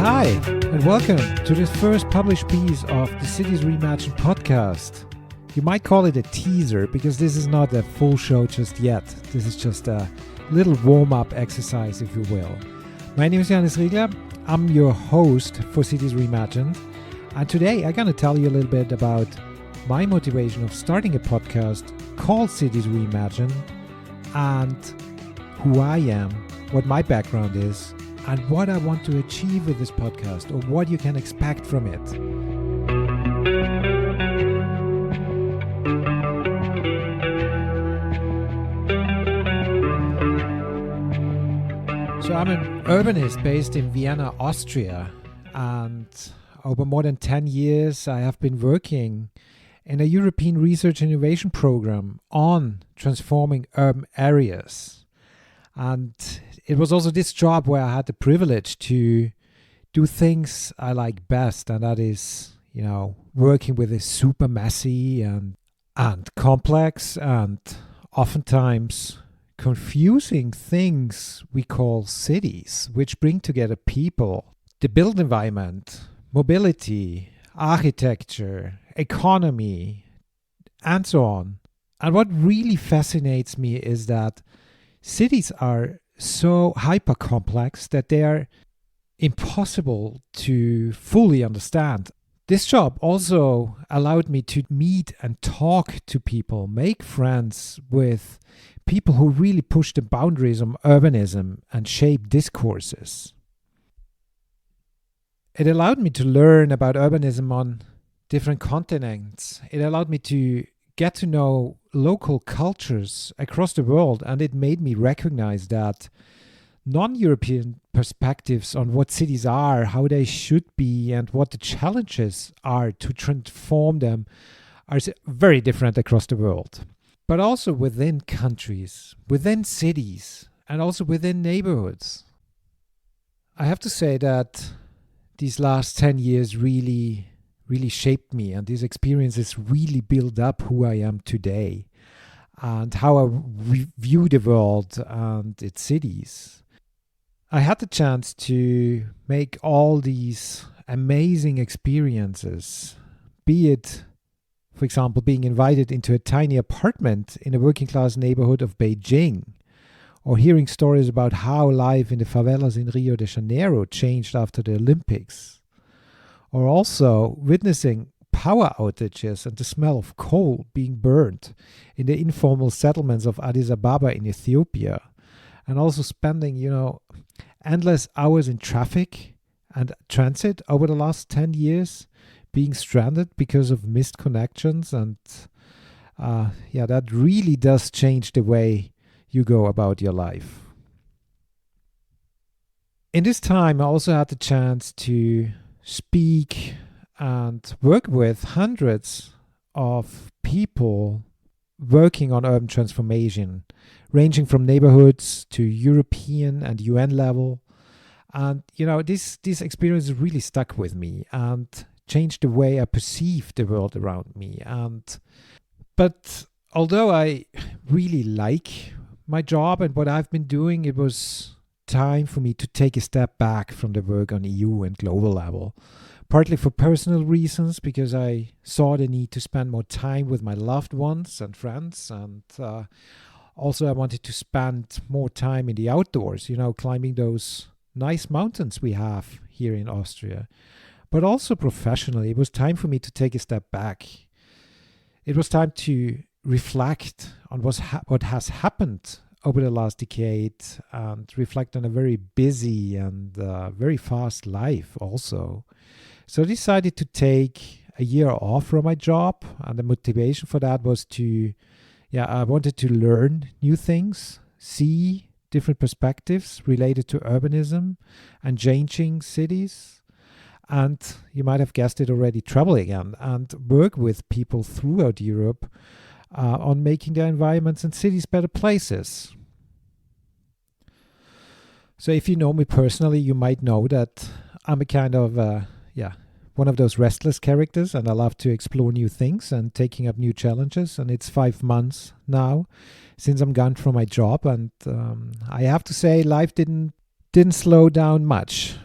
Hi, and welcome to this first published piece of the Cities Reimagined Podcast. You might call it a teaser because this is not a full show just yet. This is just a little warm-up exercise, if you will. My name is Johannes Riegler. I'm your host for Cities Reimagined. And today I'm going to tell you a little bit about my motivation of starting a podcast called Cities Reimagined and who I am, what my background is, and what I want to achieve with this podcast, or what you can expect from it. So I'm an urbanist based in Vienna, Austria, and over more than 10 years I have been working in a European research and innovation program on transforming urban areas. And it was also this job where I had the privilege to do things I like best, and that is, working with this super messy and complex and oftentimes confusing things we call cities, which bring together people, the built environment, mobility, architecture, economy, and so on. And what really fascinates me is that cities are so hyper complex that they are impossible to fully understand. This job also allowed me to meet and talk to people, make friends with people who really push the boundaries of urbanism and shape discourses. It allowed me to learn about urbanism on different continents. It allowed me to get to know local cultures across the world, and it made me recognize that non-European perspectives on what cities are, how they should be, and what the challenges are to transform them are very different across the world. But also within countries, within cities, and also within neighborhoods. I have to say that these last 10 years really shaped me, and these experiences really build up who I am today and how I view the world and its cities. I had the chance to make all these amazing experiences, be it, for example, being invited into a tiny apartment in a working class neighborhood of Beijing, or hearing stories about how life in the favelas in Rio de Janeiro changed after the Olympics, or also witnessing power outages and the smell of coal being burned in the informal settlements of Addis Ababa in Ethiopia, and also spending, endless hours in traffic and transit over the last 10 years, being stranded because of missed connections. And that really does change the way you go about your life. In this time, I also had the chance to speak and work with hundreds of people working on urban transformation, ranging from neighborhoods to European and UN level. And, this experience really stuck with me and changed the way I perceive the world around me. But although I really like my job and what I've been doing, it was time for me to take a step back from the work on EU and global level. Partly for personal reasons, because I saw the need to spend more time with my loved ones and friends. And also I wanted to spend more time in the outdoors, climbing those nice mountains we have here in Austria. But also professionally, it was time for me to take a step back. It was time to reflect on what has happened over the last decade and reflect on a very busy and very fast life also. So I decided to take a year off from my job, and the motivation for that was I wanted to learn new things, see different perspectives related to urbanism and changing cities. And you might have guessed it already, travel again and work with people throughout Europe on making their environments and cities better places. So if you know me personally, you might know that I'm a kind of, one of those restless characters, and I love to explore new things and taking up new challenges. And it's 5 months now since I'm gone from my job, and I have to say life didn't slow down much.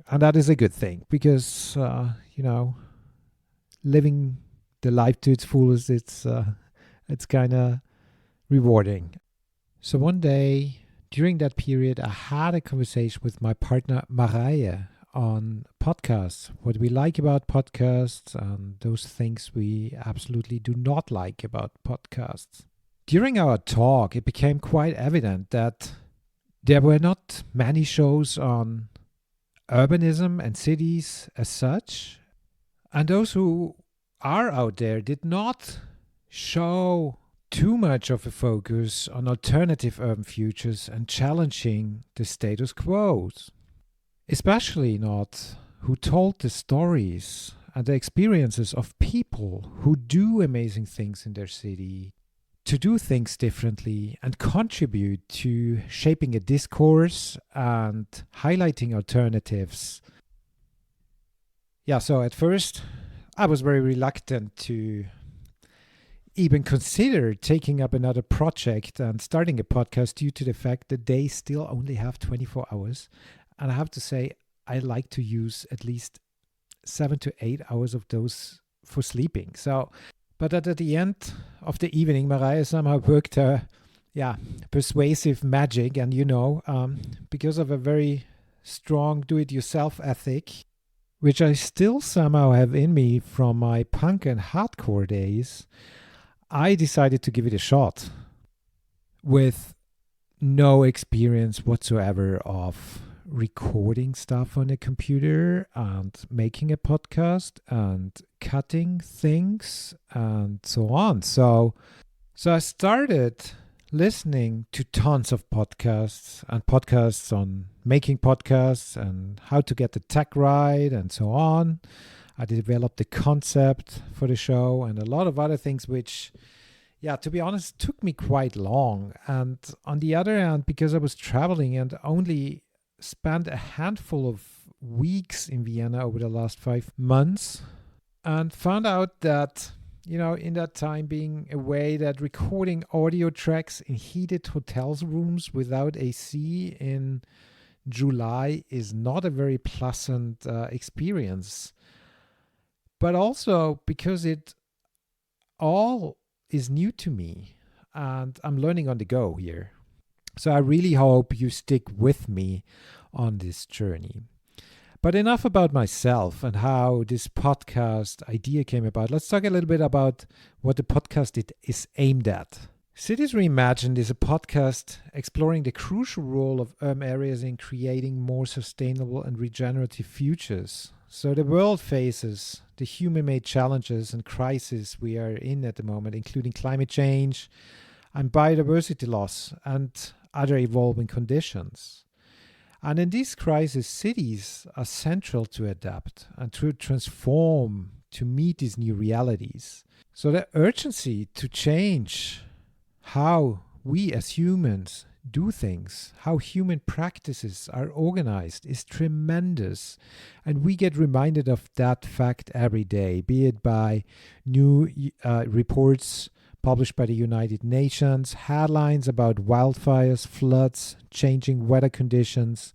And that is a good thing because, living the life to its fullest, it's kind of rewarding. So one day during that period, I had a conversation with my partner Marije on podcasts, what we like about podcasts and those things we absolutely do not like about podcasts. During our talk, it became quite evident that there were not many shows on urbanism and cities as such, and those who are out there did not show too much of a focus on alternative urban futures and challenging the status quo, especially not who told the stories and the experiences of people who do amazing things in their city, to do things differently and contribute to shaping a discourse and highlighting alternatives. Yeah, so at first I was very reluctant to even consider taking up another project and starting a podcast due to the fact that they still only have 24 hours. And I have to say, I like to use at least 7 to 8 hours of those for sleeping. But at the end of the evening, Marije somehow worked her, persuasive magic. And because of a very strong do-it-yourself ethic, which I still somehow have in me from my punk and hardcore days, I decided to give it a shot with no experience whatsoever of recording stuff on a computer and making a podcast and cutting things and so on. So I started listening to tons of podcasts and podcasts on making podcasts and how to get the tech right and so on. I developed the concept for the show and a lot of other things which, to be honest, took me quite long. And on the other hand, because I was traveling and only spent a handful of weeks in Vienna over the last 5 months, and found out that, in that time being away, that recording audio tracks in heated hotels rooms without AC in July is not a very pleasant experience. But also because it all is new to me and I'm learning on the go here. So I really hope you stick with me on this journey. But enough about myself and how this podcast idea came about. Let's talk a little bit about what the podcast is aimed at. Cities Reimagined is a podcast exploring the crucial role of urban areas in creating more sustainable and regenerative futures. So the world faces the human-made challenges and crises we are in at the moment, including climate change and biodiversity loss and other evolving conditions. And in these crises, cities are central to adapt and to transform to meet these new realities. So the urgency to change how we as humans do things, how human practices are organized is tremendous. And we get reminded of that fact every day, be it by new reports published by the United Nations, headlines about wildfires, floods, changing weather conditions,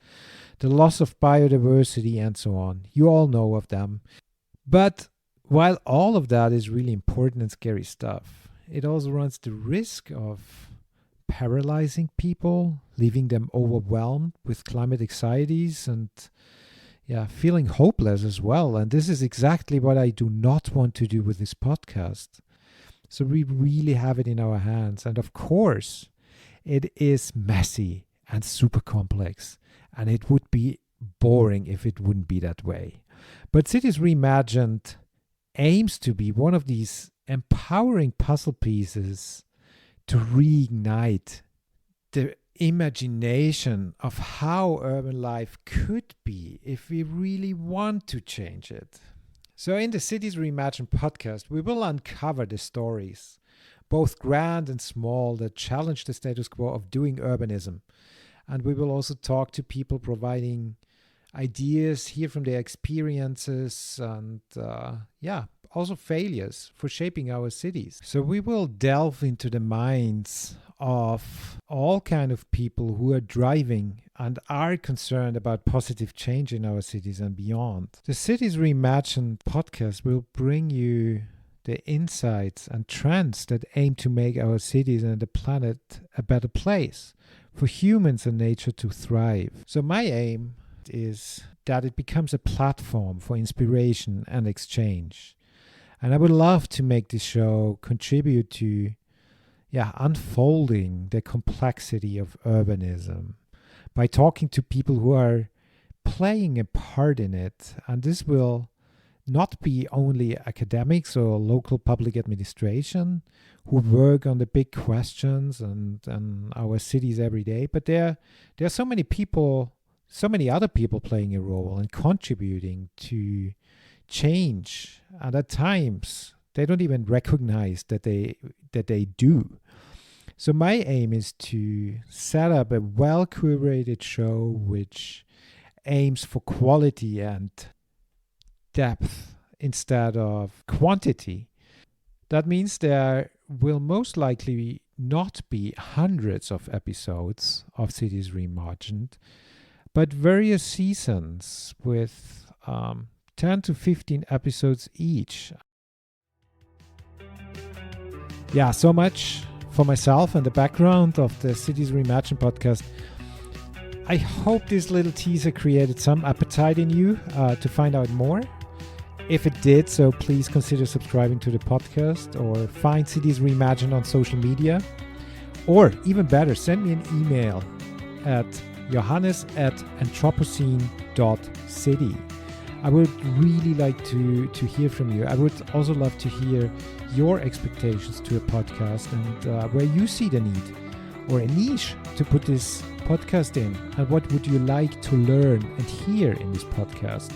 the loss of biodiversity, and so on. You all know of them. But while all of that is really important and scary stuff, it also runs the risk of paralyzing people, leaving them overwhelmed with climate anxieties and feeling hopeless as well. And this is exactly what I do not want to do with this podcast. So we really have it in our hands. And of course, it is messy and super complex. And it would be boring if it wouldn't be that way. But Cities Reimagined aims to be one of these empowering puzzle pieces to reignite the imagination of how urban life could be if we really want to change it. So in the Cities Reimagined podcast, we will uncover the stories, both grand and small, that challenge the status quo of doing urbanism. And we will also talk to people providing ideas, hear from their experiences, and also failures for shaping our cities. So we will delve into the minds of all kind of people who are driving and are concerned about positive change in our cities and beyond. The Cities Reimagined podcast will bring you the insights and trends that aim to make our cities and the planet a better place for humans and nature to thrive. So my aim is that it becomes a platform for inspiration and exchange. And I would love to make this show contribute to unfolding the complexity of urbanism by talking to people who are playing a part in it. And this will not be only academics or local public administration who work on the big questions and our cities every day, but there are so many people, so many other people playing a role and contributing to change. And at times, they don't even recognize that they do. So my aim is to set up a well-curated show which aims for quality and depth instead of quantity. That means there will most likely not be hundreds of episodes of Cities Reimagined, but various seasons with 10 to 15 episodes each. Yeah, so much for myself and the background of the Cities Reimagined podcast. I hope this little teaser created some appetite in you to find out more. If it did, so please consider subscribing to the podcast or find Cities Reimagined on social media. Or even better, send me an email at johannes@anthropocene.city. I would really like to hear from you. I would also love to hear your expectations to a podcast and where you see the need or a niche to put this podcast in, and what would you like to learn and hear in this podcast.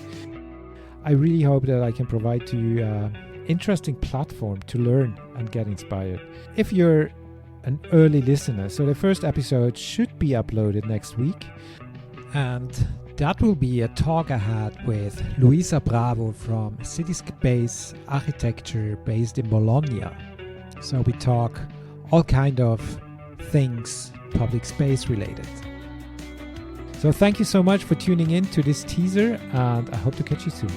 I really hope that I can provide to you an interesting platform to learn and get inspired. If you're an early listener, so the first episode should be uploaded next week, and that will be a talk I had with Luisa Bravo from Cityspace Architecture based in Bologna. So we talk all kind of things public space related. So thank you so much for tuning in to this teaser, and I hope to catch you soon.